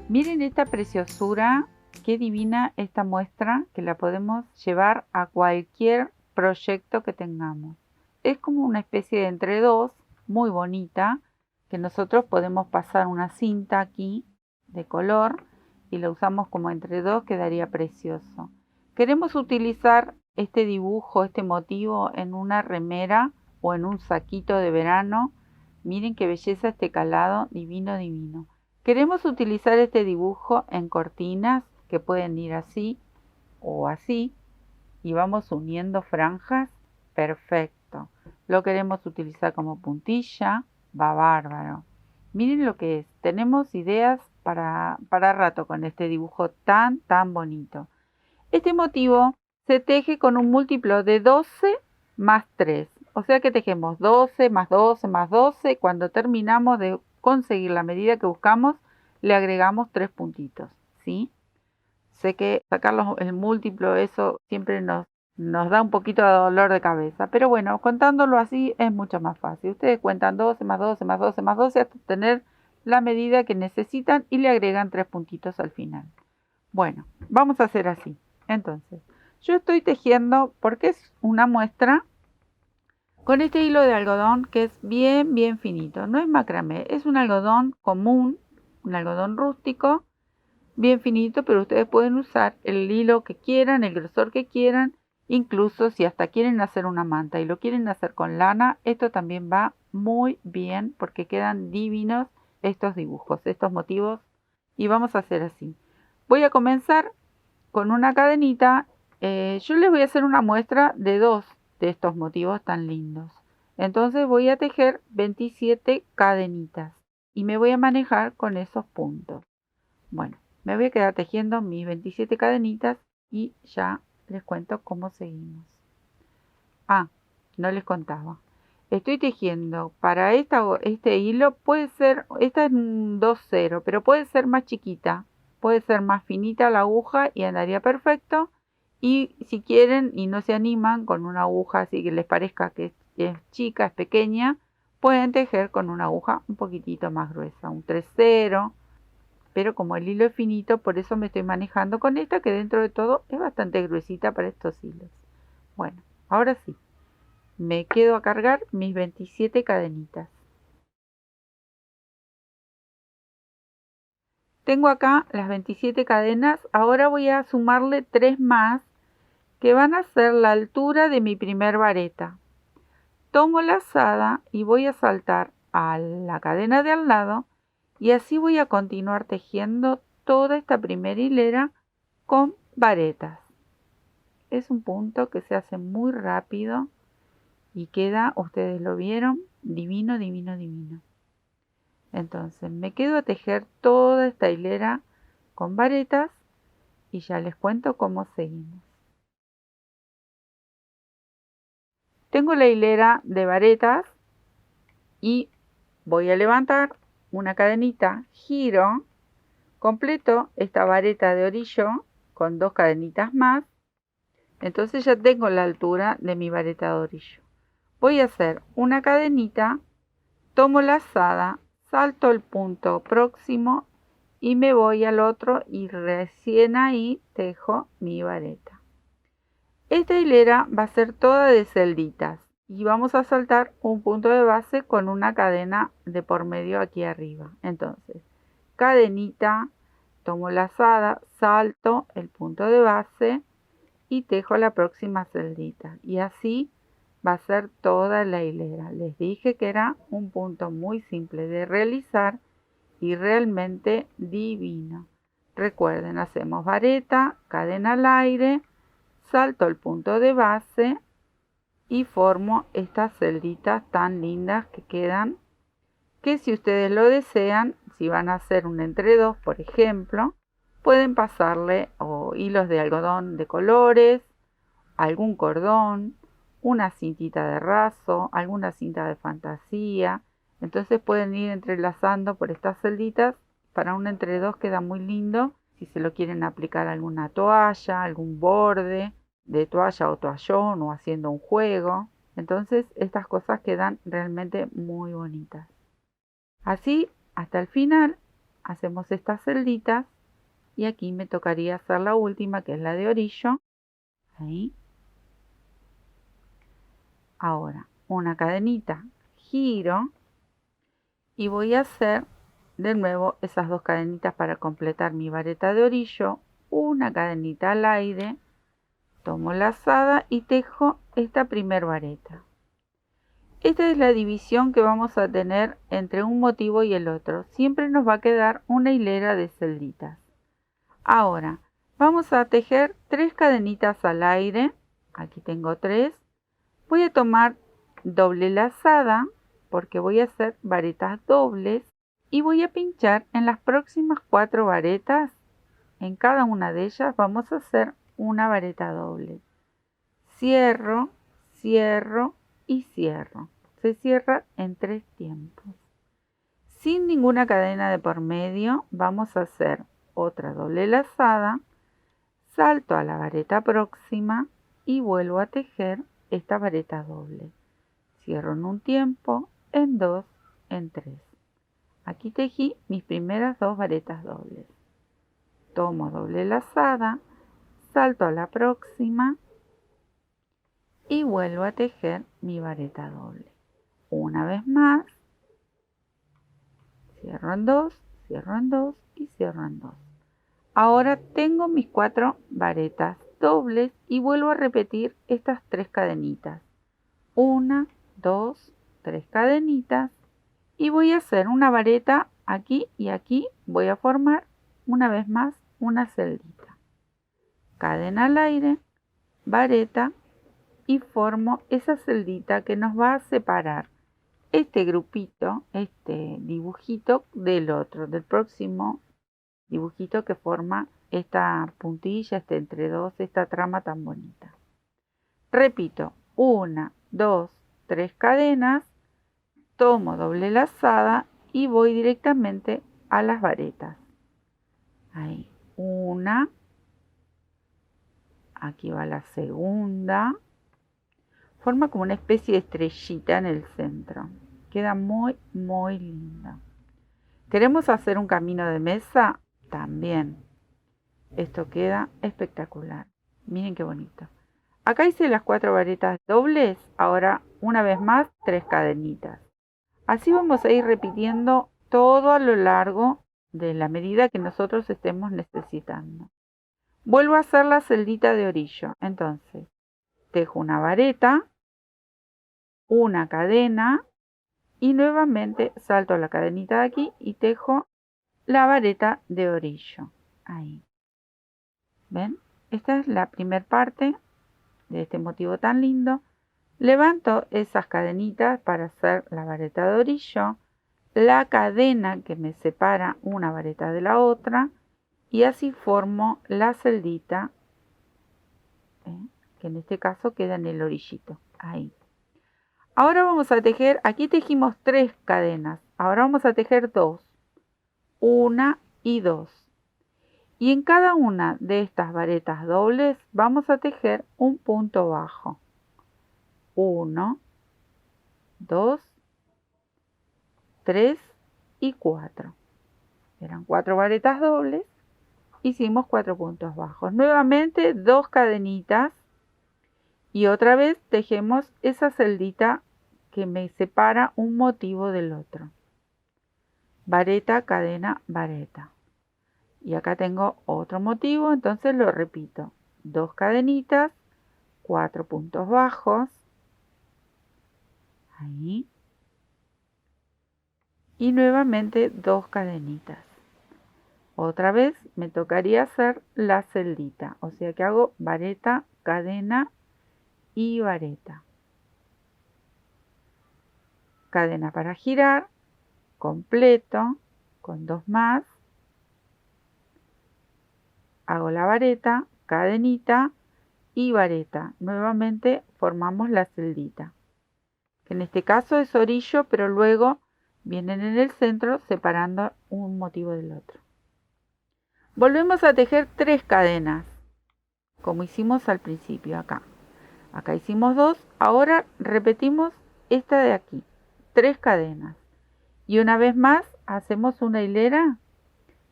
Miren esta preciosura, qué divina esta muestra, que la podemos llevar a cualquier proyecto que tengamos. Es como una especie de entre dos, muy bonita, que nosotros podemos pasar una cinta aquí de color y la usamos como entre dos, quedaría precioso. Queremos utilizar este dibujo, este motivo en una remera o en un saquito de verano. Miren qué belleza este calado, divino, divino. Queremos utilizar este dibujo en cortinas que pueden ir así o así y vamos uniendo franjas. Perfecto. Lo queremos utilizar como puntilla. Va bárbaro. Miren lo que es. Tenemos ideas para rato con este dibujo tan bonito. Este motivo se teje con un múltiplo de 12 más 3. O sea que tejemos 12 más 12 más 12. Cuando terminamos de conseguir la medida que buscamos, le agregamos 3 puntitos, ¿sí? Sé que sacar el múltiplo, eso siempre nos da un poquito de dolor de cabeza. Pero bueno, contándolo así es mucho más fácil. Ustedes cuentan 12 más 12 más 12 más 12 hasta tener la medida que necesitan y le agregan 3 puntitos al final. Bueno, vamos a hacer así. Entonces, yo estoy tejiendo porque es una muestra con este hilo de algodón que es bien finito. No es macramé, es un algodón común, un algodón rústico, bien finito, pero ustedes pueden usar el hilo que quieran, el grosor que quieran, incluso si hasta quieren hacer una manta y lo quieren hacer con lana, esto también va muy bien porque quedan divinos estos dibujos, estos motivos, y vamos a hacer así. Voy a comenzar con una cadenita. Yo les voy a hacer una muestra de 2 de estos motivos tan lindos. Entonces voy a tejer 27 cadenitas y me voy a manejar con esos puntos. Bueno, me voy a quedar tejiendo mis 27 cadenitas y ya les cuento cómo seguimos. No les contaba. Estoy tejiendo para este hilo, puede ser, esta es un 2-0, pero puede ser más chiquita. Puede ser más finita la aguja y andaría perfecto. Y si quieren y no se animan con una aguja así que les parezca que es chica, es pequeña, pueden tejer con una aguja un poquitito más gruesa, un 3-0. Pero como el hilo es finito, por eso me estoy manejando con esta, que dentro de todo es bastante gruesita para estos hilos. Bueno, ahora sí, me quedo a cargar mis 27 cadenitas. Tengo acá las 27 cadenas. Ahora voy a sumarle 3 más que van a ser la altura de mi primer vareta. Tomo la lazada y voy a saltar a la cadena de al lado y así voy a continuar tejiendo toda esta primera hilera con varetas. Es un punto que se hace muy rápido y queda, ustedes lo vieron, divino, divino, divino. Entonces me quedo a tejer toda esta hilera con varetas y ya les cuento cómo seguimos. Tengo la hilera de varetas y voy a levantar una cadenita, giro, completo esta vareta de orillo con 2 cadenitas más. Entonces ya tengo la altura de mi vareta de orillo. Voy a hacer una cadenita, tomo la lazada, salto el punto próximo y me voy al otro y recién ahí tejo mi vareta. Esta hilera va a ser toda de celditas y vamos a saltar un punto de base con una cadena de por medio aquí arriba. Entonces, cadenita, tomo la lazada, salto el punto de base y tejo la próxima celdita. Y así va a ser toda la hilera. Les dije que era un punto muy simple de realizar y realmente divino. Recuerden, hacemos vareta, cadena al aire, salto el punto de base y formo estas celditas tan lindas que quedan, que si ustedes lo desean, si van a hacer un entre dos, por ejemplo, pueden pasarle hilos de algodón de colores, algún cordón, una cintita de raso, alguna cinta de fantasía. Entonces pueden ir entrelazando por estas celditas. Para un entre dos queda muy lindo si se lo quieren aplicar a alguna toalla, algún borde de toalla o toallón o haciendo un juego. Entonces estas cosas quedan realmente muy bonitas. Así hasta el final, hacemos estas celditas y aquí me tocaría hacer la última, que es la de orillo. Ahí. Ahora una cadenita, giro y voy a hacer de nuevo esas dos cadenitas para completar mi vareta de orillo, una cadenita al aire, tomo lazada y tejo esta primer vareta. Esta es la división que vamos a tener entre un motivo y el otro. Siempre nos va a quedar una hilera de celditas. Ahora vamos a tejer 3 cadenitas al aire. Aquí tengo 3. Voy a tomar doble lazada porque voy a hacer varetas dobles y voy a pinchar en las próximas 4 varetas. En cada una de ellas vamos a hacer una vareta doble. Cierro, cierro y cierro. Se cierra en 3 tiempos. Sin ninguna cadena de por medio vamos a hacer otra doble lazada, salto a la vareta próxima y vuelvo a tejer esta vareta doble. Cierro en un tiempo, en 2, en 3. Aquí tejí mis primeras 2 varetas dobles. Tomo doble lazada, salto a la próxima y vuelvo a tejer mi vareta doble. Una vez más, cierro en 2, cierro en 2 y cierro en 2. Ahora tengo mis 4 varetas dobles y vuelvo a repetir estas 3 cadenitas. 1, 2, 3 cadenitas y voy a hacer una vareta aquí y aquí. Voy a formar una vez más una celdita. Cadena al aire, vareta y formo esa celdita que nos va a separar este grupito, este dibujito del otro, del próximo dibujito que forma esta puntilla, este entre dos, esta trama tan bonita. Repito, 1, 2, 3 cadenas, tomo doble lazada y voy directamente a las varetas. Ahí, una, aquí va la segunda, forma como una especie de estrellita en el centro, queda muy linda. ¿Queremos hacer un camino de mesa? También. Esto queda espectacular. Miren qué bonito. Acá hice las 4 varetas dobles. Ahora una vez más 3 cadenitas. Así vamos a ir repitiendo todo a lo largo de la medida que nosotros estemos necesitando. Vuelvo a hacer la celdita de orillo. Entonces tejo una vareta, una cadena y nuevamente salto a la cadenita de aquí y tejo la vareta de orillo. Ahí. ¿Ven? Esta es la primera parte de este motivo tan lindo. Levanto esas cadenitas para hacer la vareta de orillo, la cadena que me separa una vareta de la otra y así formo la celdita, que en este caso queda en el orillito. Ahí. Ahora vamos a tejer, aquí tejimos 3 cadenas, ahora vamos a tejer 2, 1 y 2. Y en cada una de estas varetas dobles vamos a tejer un punto bajo. 1, 2, 3 y 4. Eran 4 varetas dobles. Hicimos 4 puntos bajos. Nuevamente 2 cadenitas. Y otra vez tejemos esa celdita que me separa un motivo del otro. Vareta, cadena, vareta. Y acá tengo otro motivo, entonces lo repito. 2 cadenitas, 4 puntos bajos. Ahí. Y nuevamente 2 cadenitas. Otra vez me tocaría hacer la celdita. O sea que hago vareta, cadena y vareta. Cadena para girar, completo, con 2 más. Hago la vareta, cadenita y vareta. Nuevamente formamos la celdita, que en este caso es orillo, pero luego vienen en el centro separando un motivo del otro. Volvemos a tejer 3 cadenas, como hicimos al principio acá. Acá hicimos 2, ahora repetimos esta de aquí, 3 cadenas. Y una vez más hacemos una hilera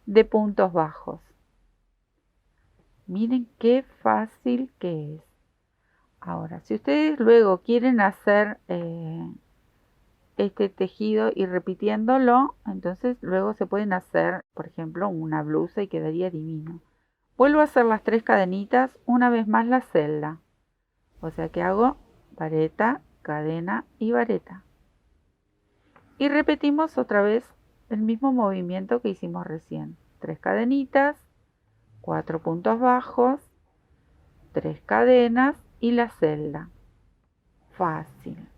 de puntos bajos. Miren qué fácil que es. Ahora, si ustedes luego quieren hacer este tejido y repitiéndolo, entonces luego se pueden hacer, por ejemplo, una blusa y quedaría divino. Vuelvo a hacer las 3 cadenitas, una vez más la celda. O sea que hago vareta, cadena y vareta. Y repetimos otra vez el mismo movimiento que hicimos recién. 3 cadenitas, 4 puntos bajos, 3 cadenas y la celda. Fácil.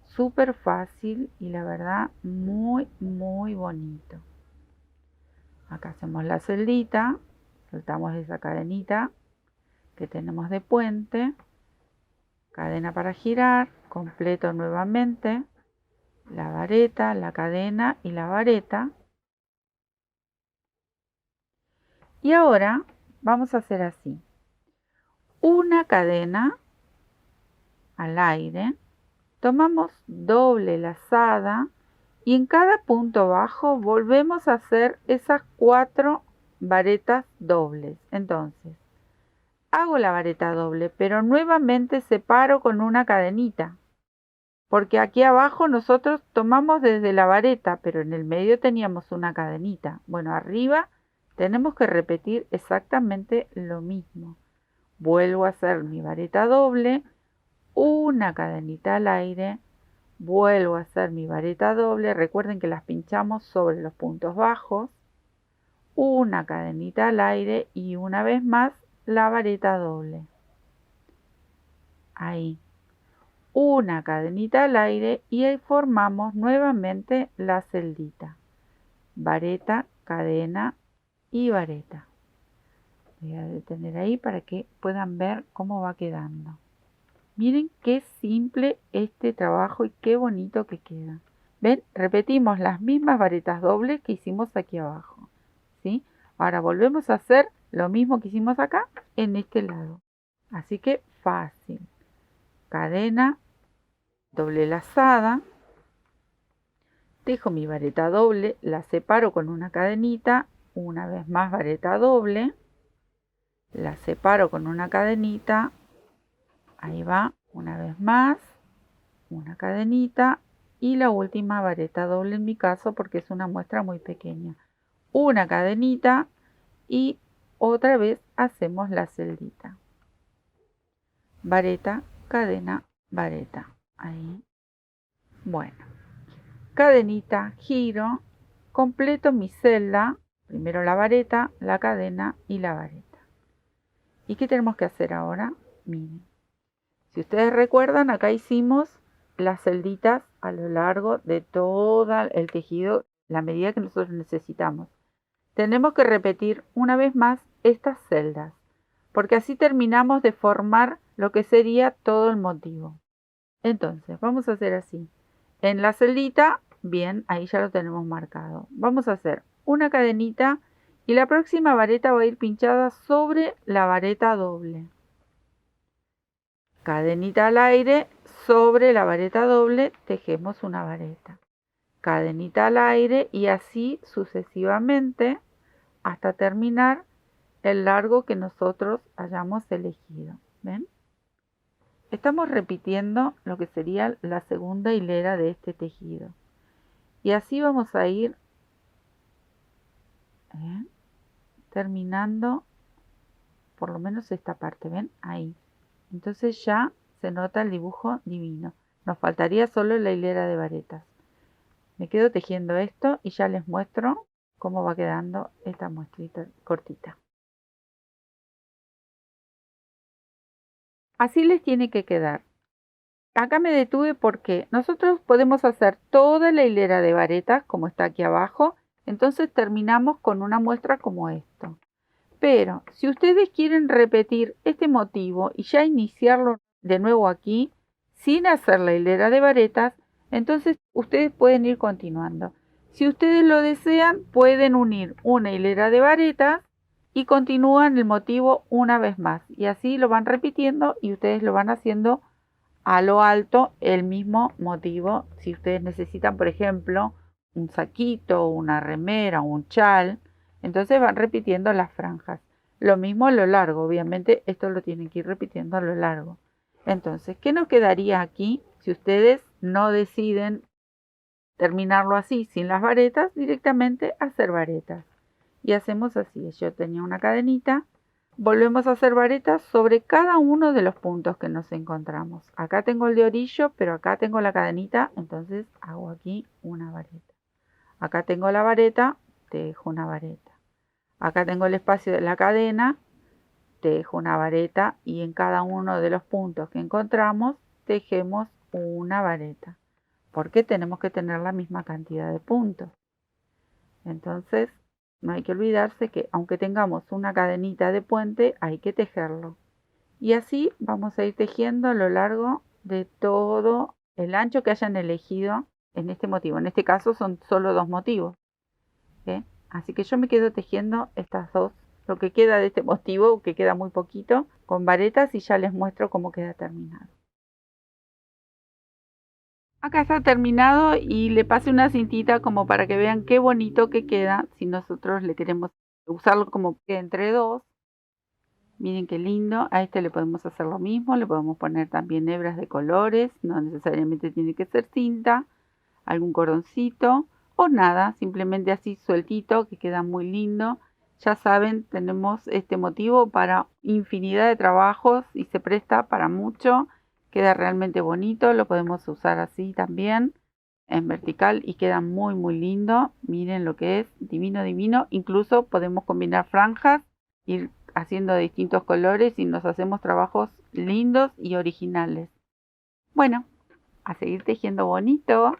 Súper fácil y la verdad muy bonito. Acá hacemos la celdita, soltamos esa cadenita que tenemos de puente, cadena para girar, completo nuevamente, la vareta, la cadena y la vareta. Y ahora vamos a hacer así, una cadena al aire, tomamos doble lazada y en cada punto bajo volvemos a hacer esas 4 varetas dobles. Entonces, hago la vareta doble, pero nuevamente separo con una cadenita, porque aquí abajo nosotros tomamos desde la vareta, pero en el medio teníamos una cadenita. Bueno, arriba tenemos que repetir exactamente lo mismo. Vuelvo a hacer mi vareta doble, una cadenita al aire, vuelvo a hacer mi vareta doble, recuerden que las pinchamos sobre los puntos bajos, una cadenita al aire y una vez más la vareta doble. Ahí. Una cadenita al aire y ahí formamos nuevamente la celdita. Vareta, cadena y vareta. Voy a detener ahí para que puedan ver cómo va quedando. Miren qué simple este trabajo y qué bonito que queda. ¿Ven? Repetimos las mismas varetas dobles que hicimos aquí abajo. ¿Sí? Ahora volvemos a hacer lo mismo que hicimos acá en este lado. Así que fácil. Cadena, doble lazada. Dejo mi vareta doble, la separo con una cadenita. Una vez más vareta doble. La separo con una cadenita. Ahí va, una vez más, una cadenita y la última vareta doble en mi caso porque es una muestra muy pequeña. Una cadenita y otra vez hacemos la celdita. Vareta, cadena, vareta. Ahí. Bueno, cadenita, giro, completo mi celda. Primero la vareta, la cadena y la vareta. ¿Y qué tenemos que hacer ahora? Miren. Si ustedes recuerdan, acá hicimos las celditas a lo largo de todo el tejido, la medida que nosotros necesitamos. Tenemos que repetir una vez más estas celdas, porque así terminamos de formar lo que sería todo el motivo. Entonces, vamos a hacer así. En la celdita, bien, ahí ya lo tenemos marcado. Vamos a hacer una cadenita y la próxima vareta va a ir pinchada sobre la vareta doble. Cadenita al aire, sobre la vareta doble tejemos una vareta. Cadenita al aire y así sucesivamente hasta terminar el largo que nosotros hayamos elegido. ¿Ven? Estamos repitiendo lo que sería la segunda hilera de este tejido. Y así vamos a ir terminando por lo menos esta parte. ¿Ven? Ahí. Entonces ya se nota el dibujo divino. Nos faltaría solo la hilera de varetas. Me quedo tejiendo esto y ya les muestro cómo va quedando esta muestrita cortita. Así les tiene que quedar. Acá me detuve porque nosotros podemos hacer toda la hilera de varetas como está aquí abajo. Entonces terminamos con una muestra como esto. Pero si ustedes quieren repetir este motivo y ya iniciarlo de nuevo aquí, sin hacer la hilera de varetas, entonces ustedes pueden ir continuando. Si ustedes lo desean, pueden unir una hilera de varetas y continúan el motivo una vez más. Y así lo van repitiendo y ustedes lo van haciendo a lo alto el mismo motivo. Si ustedes necesitan, por ejemplo, un saquito, una remera, un chal. Entonces van repitiendo las franjas. Lo mismo a lo largo, obviamente esto lo tienen que ir repitiendo a lo largo. Entonces, ¿qué nos quedaría aquí si ustedes no deciden terminarlo así, sin las varetas, directamente hacer varetas? Y hacemos así, yo tenía una cadenita, volvemos a hacer varetas sobre cada uno de los puntos que nos encontramos. Acá tengo el de orillo, pero acá tengo la cadenita, entonces hago aquí una vareta. Acá tengo la vareta, tejo una vareta. Acá tengo el espacio de la cadena, tejo una vareta y en cada uno de los puntos que encontramos tejemos una vareta, porque tenemos que tener la misma cantidad de puntos. Entonces, no hay que olvidarse que aunque tengamos una cadenita de puente, hay que tejerlo. Y así vamos a ir tejiendo a lo largo de todo el ancho que hayan elegido en este motivo. En este caso son solo 2 motivos. Así que yo me quedo tejiendo estas dos, lo que queda de este motivo, que queda muy poquito, con varetas y ya les muestro cómo queda terminado. Acá está terminado y le pasé una cintita como para que vean qué bonito que queda si nosotros le queremos usarlo como entre dos. Miren qué lindo, a este le podemos hacer lo mismo, le podemos poner también hebras de colores, no necesariamente tiene que ser cinta, algún cordoncito o nada, simplemente así sueltito que queda muy lindo. Ya saben, tenemos este motivo para infinidad de trabajos y se presta para mucho, queda realmente bonito, lo podemos usar así también en vertical y queda muy muy lindo. Miren lo que es, divino divino, incluso podemos combinar franjas, ir haciendo de distintos colores y nos hacemos trabajos lindos y originales. Bueno, a seguir tejiendo bonito.